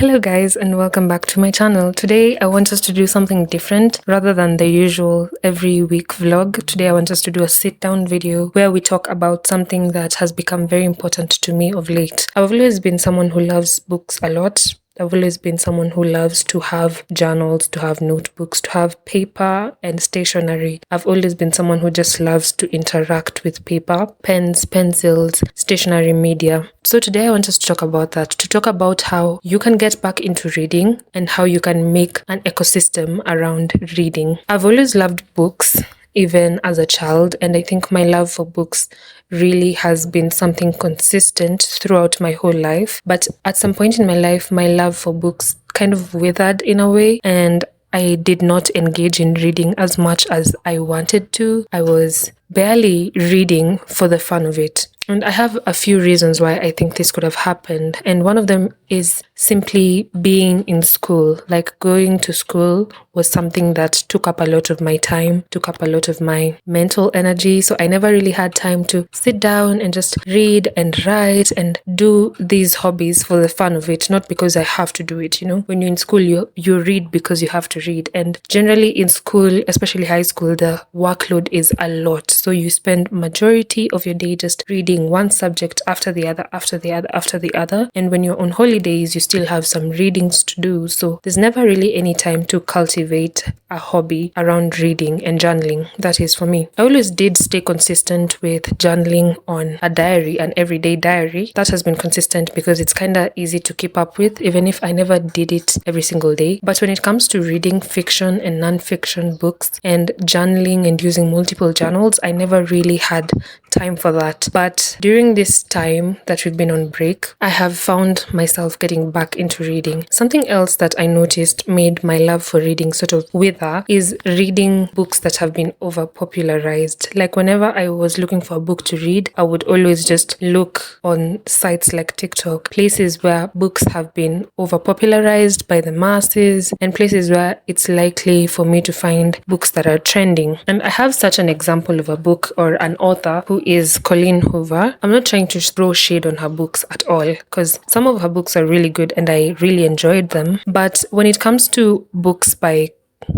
Hello guys and welcome back to my channel. Today I want us to do something different rather than the usual every week vlog. Today I want us to do a sit down video where we talk about something that has become very important to me of late. I've always been someone who loves books a lot. I've always been someone who loves to have journals, to have notebooks, to have paper and stationery. I've always been someone who just loves to interact with paper, pens, pencils, stationery media. So today I want us to talk about that, to talk about how you can get back into reading and how you can make an ecosystem around reading. I've always loved books, even as a child, and I think my love for books really has been something consistent throughout my whole life. But at some point in my life, my love for books kind of withered in a way, and I did not engage in reading as much as I wanted to. I was barely reading for the fun of it. And I have a few reasons why I think this could have happened. And one of them is simply being in school. Like going to school was something that took up a lot of my time, took up a lot of my mental energy. So I never really had time to sit down and just read and write and do these hobbies for the fun of it, not because I have to do it. You know, when you're in school, you read because you have to read. And generally in school, especially high school, the workload is a lot. So you spend majority of your day just reading one subject after the other, after the other, after the other. And when you're on holidays, you still have some readings to do. So there's never really any time to cultivate a hobby around reading and journaling. That is for me. I always did stay consistent with journaling on a diary, an everyday diary. That has been consistent because it's kind of easy to keep up with, even if I never did it every single day. But when it comes to reading fiction and non-fiction books and journaling and using multiple journals, I never really had time for that. But during this time that we've been on break, I have found myself getting back into reading. Something else that I noticed made my love for reading sort of wither is reading books that have been over popularized. Like whenever I was looking for a book to read, I would always just look on sites like TikTok, places where books have been over popularized by the masses and places where it's likely for me to find books that are trending. And I have such an example of a book or an author who is Colleen Hoover. I'm not trying to throw shade on her books at all because some of her books are really good and I really enjoyed them. But when it comes to books by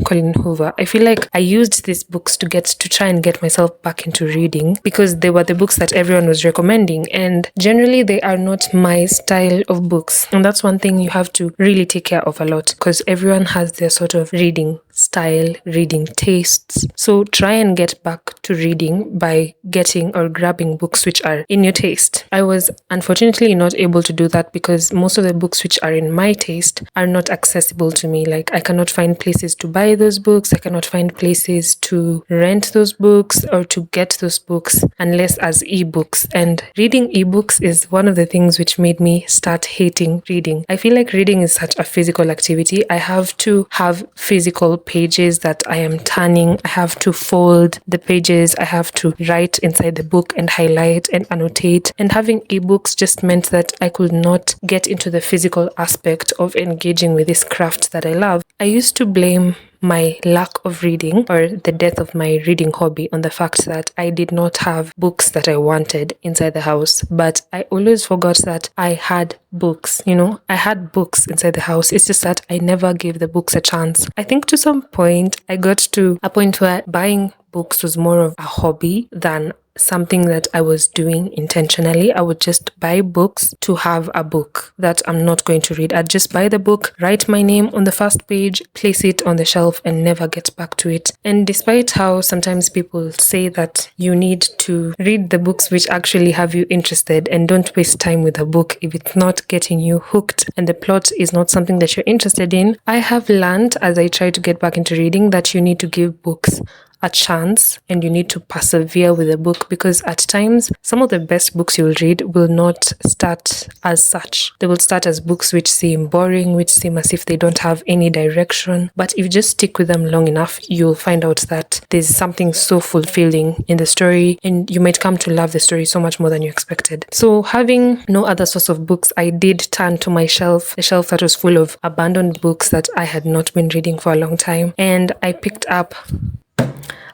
Colleen Hoover, I feel like I used these books to try and get myself back into reading because they were the books that everyone was recommending, and generally they are not my style of books. And that's one thing you have to really take care of a lot because everyone has their sort of reading style, reading tastes. So try and get back to reading by getting or grabbing books which are in your taste. I was unfortunately not able to do that because most of the books which are in my taste are not accessible to me. Like I cannot find places to buy those books, I cannot find places to rent those books or to get those books unless as ebooks. And reading ebooks is one of the things which made me start hating reading. I feel like reading is such a physical activity. I have to have physical pages that I am turning. I have to fold the pages. I have to write inside the book and highlight and annotate. And having ebooks just meant that I could not get into the physical aspect of engaging with this craft that I love. I used to blame my lack of reading or the death of my reading hobby on the fact that I did not have books that I wanted inside the house. But I always forgot that I had books, I had books inside the house. It's just that I never gave the books a chance. I think to some point I got to a point where buying books was more of a hobby than something that I was doing intentionally. I would just buy books to have a book that I'm not going to read. I'd just buy the book, write my name on the first page, place it on the shelf and never get back to it. And despite how sometimes people say that you need to read the books which actually have you interested and don't waste time with a book if it's not getting you hooked and the plot is not something that you're interested in, I have learned as I try to get back into reading that you need to give books a chance and you need to persevere with a book because at times some of the best books you'll read will not start as such. They will start as books which seem boring, which seem as if they don't have any direction. But if you just stick with them long enough, you'll find out that there's something so fulfilling in the story and you might come to love the story so much more than you expected. So having no other source of books, I did turn to my shelf, a shelf that was full of abandoned books that I had not been reading for a long time. And I picked up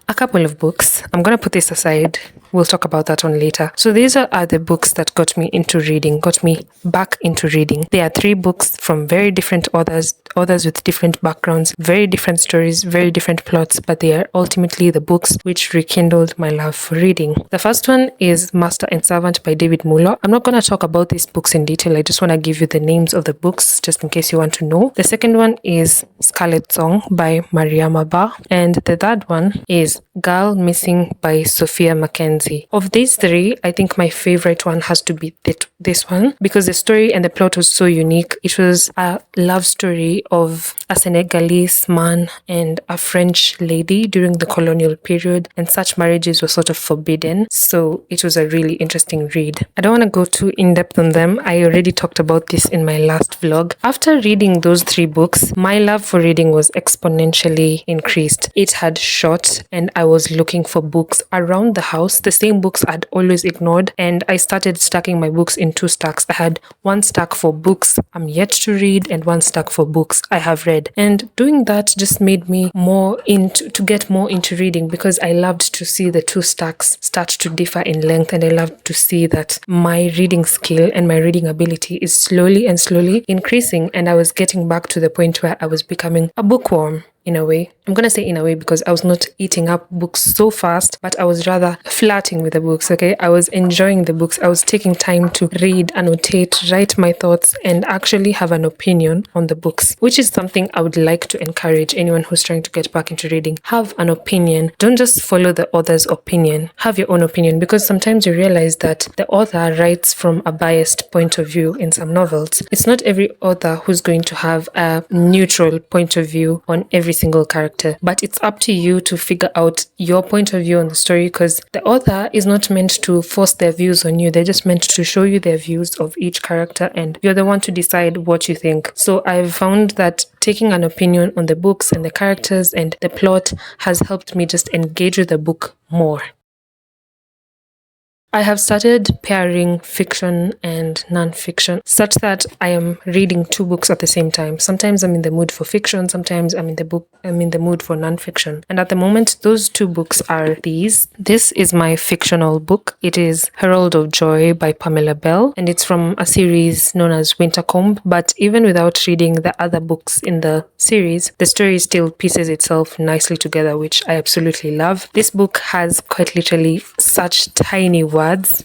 a couple of books. I'm gonna put this aside we'll talk about that one later. So these are the books that got me back into reading. There are 3 books from very different authors with different backgrounds, very different stories, very different plots, but they are ultimately the books which rekindled my love for reading. The first one is Master and Servant by David Muller. I'm not going to talk about these books in detail. I just want to give you the names of the books just in case you want to know. The second one is Scarlet Song by Mariama Ba. And the third one is Girl Missing by Sophia Mackenzie. Of these 3, I think my favorite one has to be this one because the story and the plot was so unique. It was a love story of a Senegalese man and a French lady during the colonial period, and such marriages were sort of forbidden. So it was a really interesting read. I don't want to go too in-depth on them. I already talked about this in my last vlog. After reading those 3 books, my love for reading was exponentially increased. It had shot, and I was looking for books around the house, the same books I'd always ignored, and I started stacking my books in 2 stacks. I had 1 stack for books I'm yet to read and 1 stack for books I have read. And doing that just made me get more into reading because I loved to see the 2 stacks start to differ in length, and I loved to see that my reading skill and my reading ability is slowly increasing, and I was getting back to the point where I was becoming a bookworm. In a way. I'm going to say in a way because I was not eating up books so fast, but I was rather flirting with the books, okay? I was enjoying the books. I was taking time to read, annotate, write my thoughts, and actually have an opinion on the books, which is something I would like to encourage anyone who's trying to get back into reading. Have an opinion. Don't just follow the author's opinion. Have your own opinion, because sometimes you realize that the author writes from a biased point of view in some novels. It's not every author who's going to have a neutral point of view on every single character, but it's up to you to figure out your point of view on the story, because the author is not meant to force their views on you. They're just meant to show you their views of each character, and you're the one to decide what you think. So I've found that taking an opinion on the books and the characters and the plot has helped me just engage with the book more. I have started pairing fiction and non-fiction such that I am reading 2 books at the same time. Sometimes I'm in the mood for fiction, sometimes I'm in the mood for non-fiction. And at the moment, those 2 books are these. This is my fictional book. It is Herald of Joy by Pamela Bell, and it's from a series known as Wintercomb. But even without reading the other books in the series, the story still pieces itself nicely together, which I absolutely love. This book has quite literally such tiny words,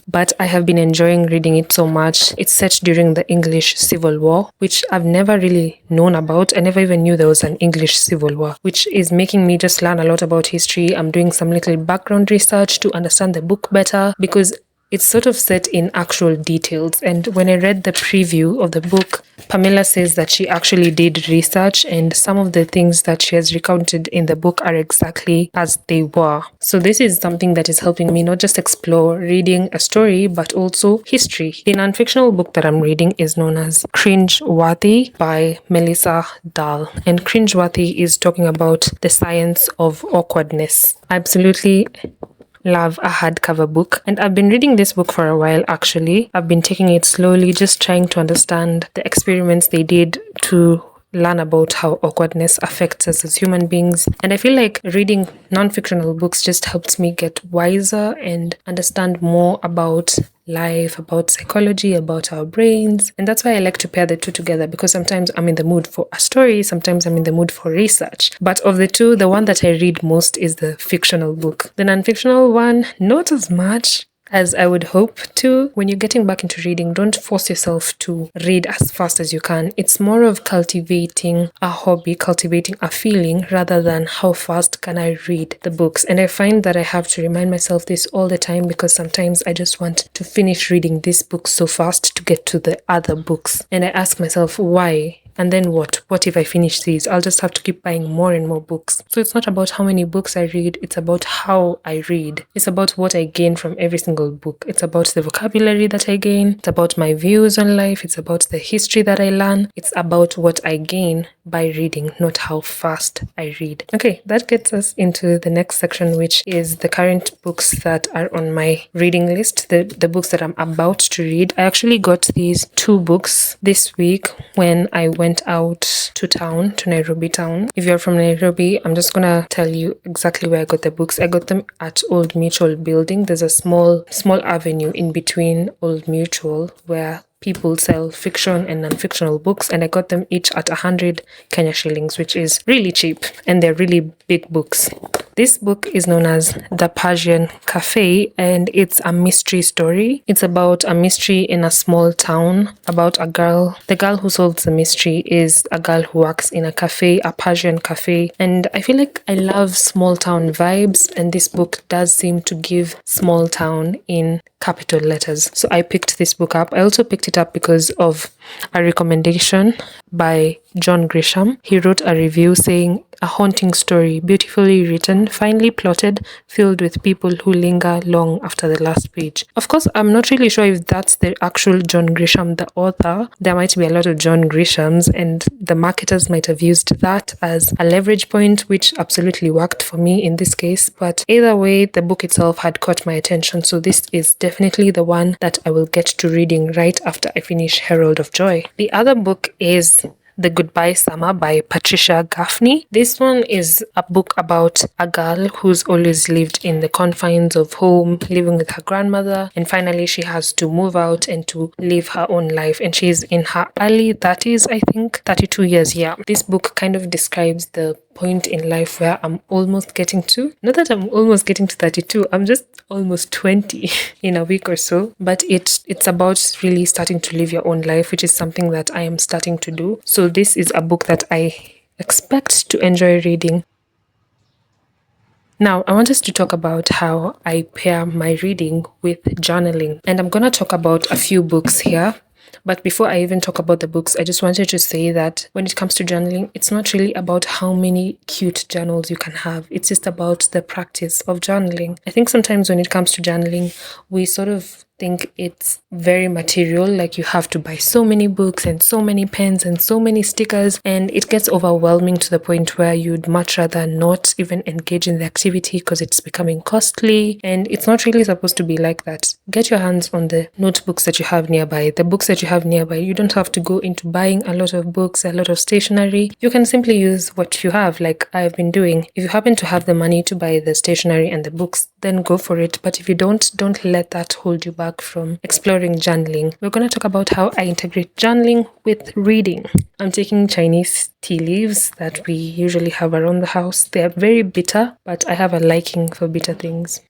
but I have been enjoying reading it so much. It's set during the English Civil War, which I've never really known about. I never even knew there was an English Civil War, which is making me just learn a lot about history. I'm doing some little background research to understand the book better, because it's sort of set in actual details. And when I read the preview of the book, Pamela says that she actually did research, and some of the things that she has recounted in the book are exactly as they were. So this is something that is helping me not just explore reading a story, but also history. The non-fictional book that I'm reading is known as Cringeworthy by Melissa Dahl. And Cringeworthy is talking about the science of awkwardness. I absolutely love a hardcover book, and I've been reading this book for a while. Actually, I've been taking it slowly, just trying to understand the experiments they did to learn about how awkwardness affects us as human beings. And I feel like reading non-fictional books just helps me get wiser and understand more about life, about psychology, about our brains. And that's why I like to pair the 2 together, because sometimes I'm in the mood for a story, sometimes I'm in the mood for research. But of the 2, the one that I read most is the fictional book. The non-fictional one, not as much as I would hope to. When you're getting back into reading, don't force yourself to read as fast as you can. It's more of cultivating a hobby, cultivating a feeling, rather than how fast can I read the books. And I find that I have to remind myself this all the time, because sometimes I just want to finish reading this book so fast to get to the other books. And I ask myself, why? And then what? What if I finish these? I'll just have to keep buying more and more books. So it's not about how many books I read, it's about how I read. It's about what I gain from every single book. It's about the vocabulary that I gain. It's about my views on life. It's about the history that I learn. It's about what I gain by reading, not how fast I read. Okay, that gets us into the next section, which is the current books that are on my reading list, the books that I'm about to read. I actually got these 2 books this week when I went went out to town, to Nairobi town. If you're from Nairobi, I'm just gonna tell you exactly where I got the books. I got them at Old Mutual building. There's a small avenue in between Old Mutual where people sell fiction and non-fictional books, and I got them each at 100 Kenya shillings, which is really cheap, and they're really big books. This book is known as The Persian Cafe, and it's a mystery story. It's about a mystery in a small town about a girl. The girl who solves the mystery is a girl who works in a cafe, a Persian cafe, and I feel like I love small town vibes, and this book does seem to give small town in capital letters. So I picked this book up. I also picked it up because of a recommendation by John Grisham. He wrote a review saying, "A haunting story, beautifully written, finely plotted, filled with people who linger long after the last page." Of course, I'm not really sure if that's the actual John Grisham, the author. There might be a lot of John Grishams, and the marketers might have used that as a leverage point, which absolutely worked for me in this case. But either way, the book itself had caught my attention, so this is definitely the one that I will get to reading right after I finish Herald of Joy. The other book is The Goodbye Summer by Patricia Gaffney. This one is a book about a girl who's always lived in the confines of home, living with her grandmother, and finally she has to move out and to live her own life. And she's in her early 30s, I think, 32 years, yeah. This book kind of describes the point in life where I'm almost getting to. Not that I'm almost getting to 32, I'm just almost 20 in a week or so. But it's about really starting to live your own life, which is something that I am starting to do. So this is a book that I expect to enjoy reading. Now, I want us to talk about how I pair my reading with journaling. And I'm going to talk about a few books here. But before I even talk about the books, I just wanted to say that when it comes to journaling, it's not really about how many cute journals you can have. It's just about the practice of journaling. I think sometimes when it comes to journaling, we sort of think it's very material, like you have to buy so many books and so many pens and so many stickers, and it gets overwhelming to the point where you'd much rather not even engage in the activity because it's becoming costly, and it's not really supposed to be like that. Get your hands on the notebooks that you have nearby, the books that you have nearby. You don't have to go into buying a lot of books, a lot of stationery. You can simply use what you have, like I've been doing. If you happen to have the money to buy the stationery and the books, then go for it. But if you don't let that hold you back from exploring journaling. We're going to talk about how I integrate journaling with reading. I'm taking Chinese tea leaves that we usually have around the house. They are very bitter, but I have a liking for bitter things.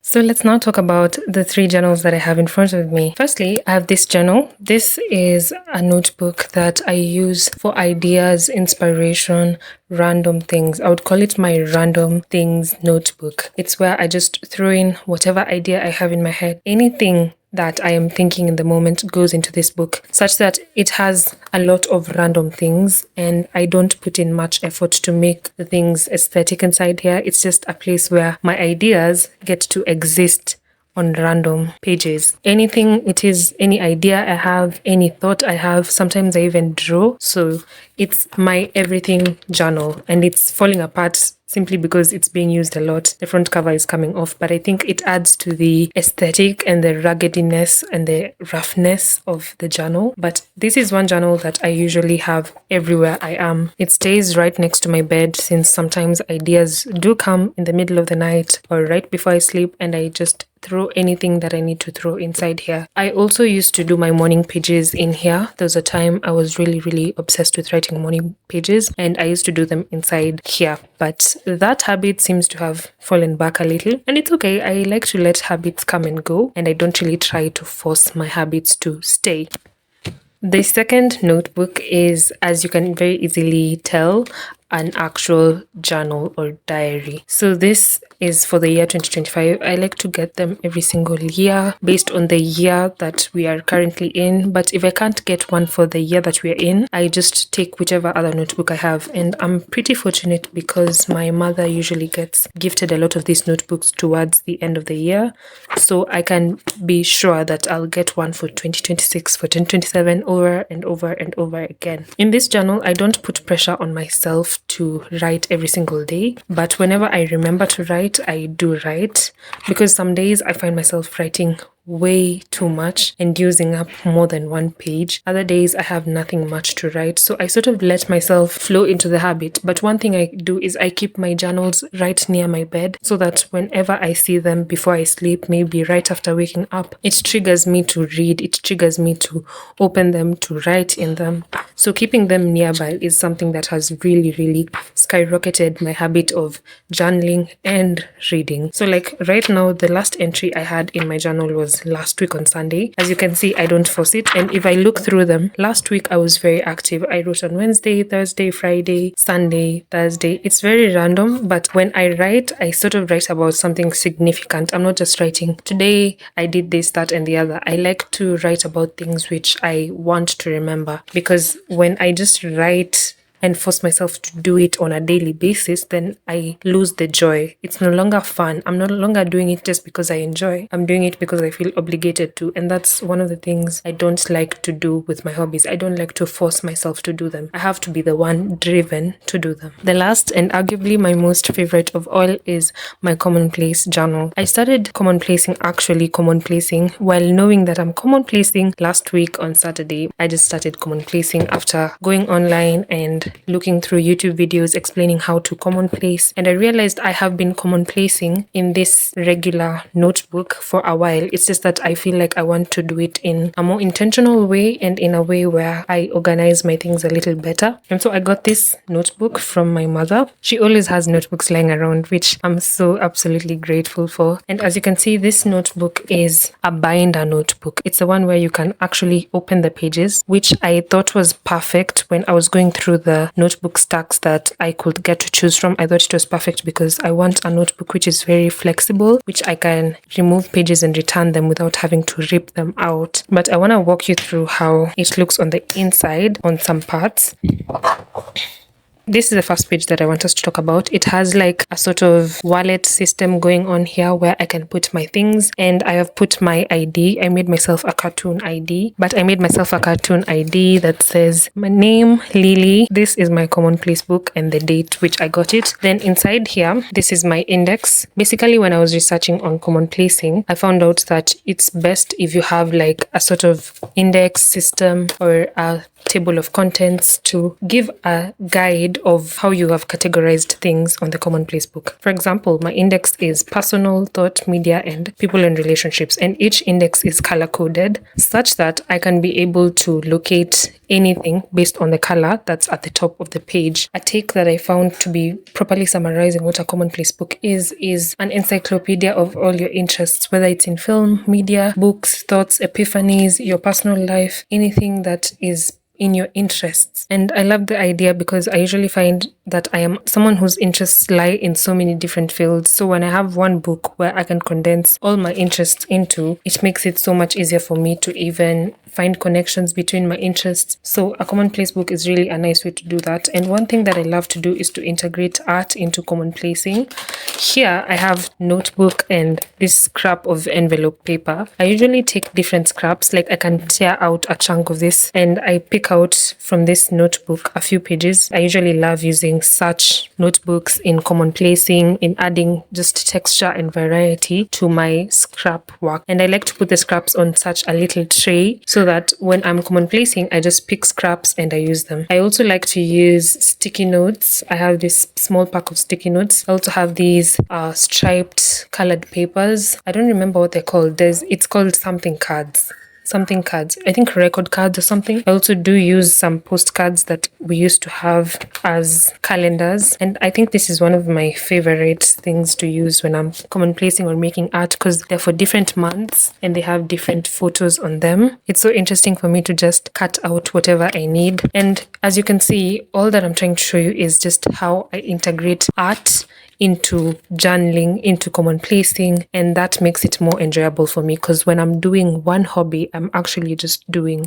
So let's now talk about the 3 journals that I have in front of me. Firstly, I have this journal. This is a notebook that I use for ideas, inspiration, random things. I would call it my random things notebook. It's where I just throw in whatever idea I have in my head. Anything that I am thinking in the moment goes into this book, such that it has a lot of random things and I don't put in much effort to make the things aesthetic inside here. It's just a place where my ideas get to exist on random pages. Anything it is, any idea I have, any thought I have, sometimes I even draw. So it's my everything journal, and it's falling apart simply because it's being used a lot. The front cover is coming off, but I think it adds to the aesthetic and the ruggedness and the roughness of the journal. But this is one journal that I usually have everywhere I am. It stays right next to my bed, since sometimes ideas do come in the middle of the night or right before I sleep, and I just throw anything that I need to throw inside here. I also used to do my morning pages in here. There was a time I was really obsessed with writing morning pages, and I used to do them inside here. But that habit seems to have fallen back a little, and it's okay. I like to let habits come and go, and I don't really try to force my habits to stay. The second notebook is, as you can very easily tell, an actual journal or diary. So this is for the year 2025. I like to get them every single year based on the year that we are currently in. But if I can't get one for the year that we are in, I just take whichever other notebook I have. And I'm pretty fortunate because my mother usually gets gifted a lot of these notebooks towards the end of the year. So I can be sure that I'll get one for 2026, for 2027, over and over and over again. In this journal, I don't put pressure on myself to write every single day, but whenever I remember to write, I do write, because some days I find myself writing way too much and using up more than one page. Other days I have nothing much to write, so I sort of let myself flow into the habit. But one thing I do is I keep my journals right near my bed so that whenever I see them before I sleep, maybe right after waking up, it triggers me to read, it triggers me to open them, to write in them. So keeping them nearby is something that has really skyrocketed my habit of journaling and reading. So like right now, the last entry I had in my journal was last week on Sunday. As you can see, I don't force it, and if I look through them, last week I was very active. I wrote on Wednesday, Thursday, Friday, Sunday, Thursday. It's very random, but when I write, I sort of write about something significant. I'm not just writing today I did this, that, and the other. I like to write about things which I want to remember, because when I just write and force myself to do it on a daily basis, then I lose the joy. It's no longer fun. I'm no longer doing it just because I enjoy. I'm doing it because I feel obligated to. And that's one of the things I don't like to do with my hobbies. I don't like to force myself to do them. I have to be the one driven to do them. The last and arguably my most favorite of all is my commonplace journal. I started commonplacing while knowing that I'm commonplacing last week on Saturday. I just started commonplacing after going online and looking through YouTube videos explaining how to commonplace, and I realized I have been commonplacing in this regular notebook for a while. It's just that I feel like I want to do it in a more intentional way and in a way where I organize my things a little better. And so I got this notebook from my mother. She always has notebooks lying around, which I'm so absolutely grateful for. And as you can see, this notebook is a binder notebook. It's the one where you can actually open the pages, which I thought was perfect when I was going through the notebook stacks that I could get to choose from. I thought it was perfect because I want a notebook which is very flexible, which I can remove pages and return them without having to rip them out. But I want to walk you through how it looks on the inside on some parts. This is the first page that I want us to talk about. It has like a sort of wallet system going on here where I can put my things, and I have put my ID. I made myself a cartoon ID, but I made myself a cartoon ID that says my name, Lily. This is my commonplace book and the date which I got it. Then inside here, this is my index. Basically, when I was researching on commonplacing, I found out that it's best if you have like a sort of index system or a table of contents to give a guide of how you have categorized things on the commonplace book. For example, my index is personal, thought, media, and people and relationships, and each index is color coded such that I can be able to locate anything based on the color that's at the top of the page. A take that I found to be properly summarizing what a commonplace book is an encyclopedia of all your interests, whether it's in film, media, books, thoughts, epiphanies, your personal life, anything that is in your interests. And I love the idea because I usually find that I am someone whose interests lie in so many different fields. So when I have one book where I can condense all my interests into, it makes it so much easier for me to even find connections between my interests. So a commonplace book is really a nice way to do that. And one thing that I love to do is to integrate art into commonplacing. Here I have notebook and this scrap of envelope paper. I usually take different scraps, like I can tear out a chunk of this and I pick out from this notebook a few pages. I usually love using such notebooks in commonplacing, in adding just texture and variety to my scrap work. And I like to put the scraps on such a little tray so that when I'm commonplacing, I just pick scraps and I use them. I also like to use sticky notes. I have this small pack of sticky notes. I also have these striped colored papers. I don't remember what they're called. It's called something cards. I think record cards or something. I also do use some postcards that we used to have as calendars, and I think this is one of my favorite things to use when I'm commonplacing or making art because they're for different months and they have different photos on them. It's so interesting for me to just cut out whatever I need, and as you can see, all that I'm trying to show you is just how I integrate art into journaling, into commonplacing, and that makes it more enjoyable for me because when I'm doing one hobby, I'm actually just doing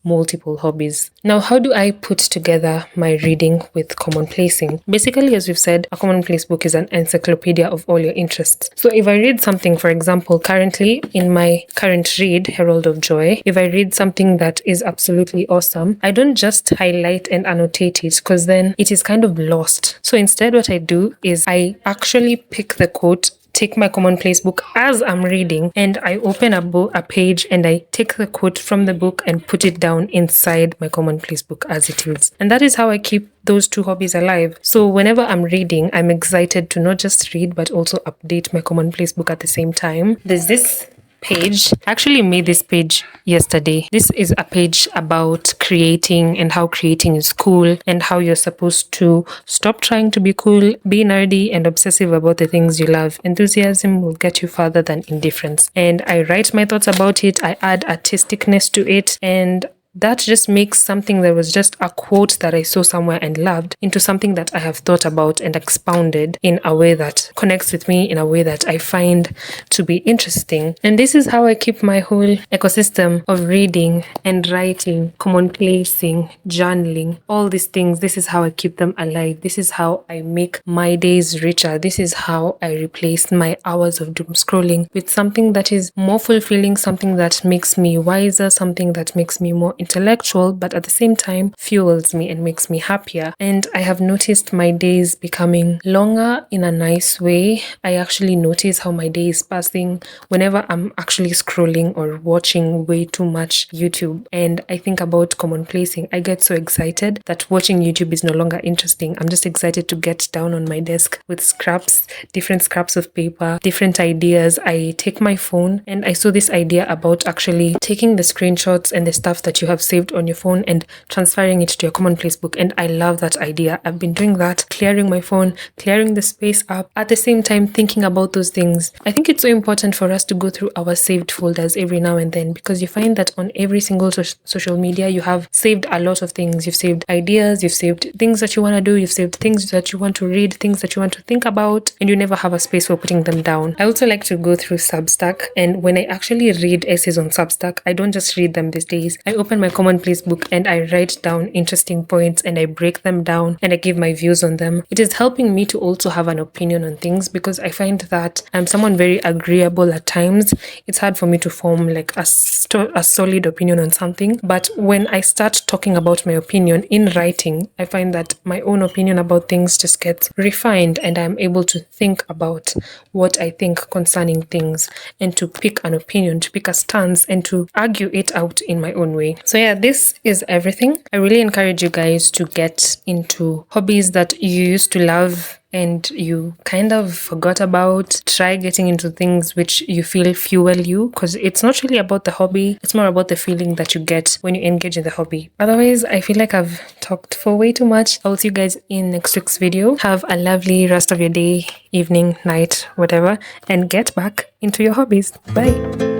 multiple hobbies. Now, how do I put together my reading with commonplacing? Basically, as we've said, a commonplace book is an encyclopedia of all your interests. So if I read something, for example, currently in my current read, Herald of Joy, if I read something that is absolutely awesome, I don't just highlight and annotate it because then it is kind of lost. So instead what I do is I actually pick the quote take my commonplace book as I'm reading and I open a page and I take the quote from the book and put it down inside my commonplace book as it is. And that is how I keep those two hobbies alive. So whenever I'm reading, I'm excited to not just read but also update my commonplace book at the same time. There's this page. I actually made this page yesterday. This is a page about creating and how creating is cool and how you're supposed to stop trying to be cool, be nerdy and obsessive about the things you love. Enthusiasm will get you further than indifference. And I write my thoughts about it. I add artisticness to it, and that just makes something that was just a quote that I saw somewhere and loved into something that I have thought about and expounded in a way that connects with me, in a way that I find to be interesting. And this is how I keep my whole ecosystem of reading and writing, commonplacing, journaling, all these things. This is how I keep them alive. This is how I make my days richer. This is how I replace my hours of doom scrolling with something that is more fulfilling, something that makes me wiser, something that makes me more intellectual, but at the same time fuels me and makes me happier. And I have noticed my days becoming longer in a nice way. I actually notice how my day is passing whenever I'm actually scrolling or watching way too much YouTube. And I think about commonplacing. I get so excited that watching YouTube is no longer interesting. I'm just excited to get down on my desk with scraps, different scraps of paper, different ideas. I take my phone and I saw this idea about actually taking the screenshots and the stuff that you have saved on your phone and transferring it to your commonplace book. And I love that idea. I've been doing that, clearing my phone, clearing the space up, at the same time thinking about those things. I think it's so important for us to go through our saved folders every now and then, because you find that on every single social media you have saved a lot of things. You've saved ideas, you've saved things that you want to do, you've saved things that you want to read, things that you want to think about, and you never have a space for putting them down. I also like to go through Substack, and when I actually read essays on Substack, I don't just read them these days. I open my commonplace book and I write down interesting points and I break them down and I give my views on them. It is helping me to also have an opinion on things, because I find that I'm someone very agreeable at times. It's hard for me to form like a solid opinion on something, but when I start talking about my opinion in writing, I find that my own opinion about things just gets refined and I'm able to think about what I think concerning things and to pick an opinion, to pick a stance and to argue it out in my own way. So yeah, this is everything. I really encourage you guys to get into hobbies that you used to love and you kind of forgot about. Try getting into things which you feel fuel you, because it's not really about the hobby, it's more about the feeling that you get when you engage in the hobby. Otherwise, I feel like I've talked for way too much. I'll see you guys in next week's video. Have a lovely rest of your day, evening, night, whatever, and get back into your hobbies. Bye.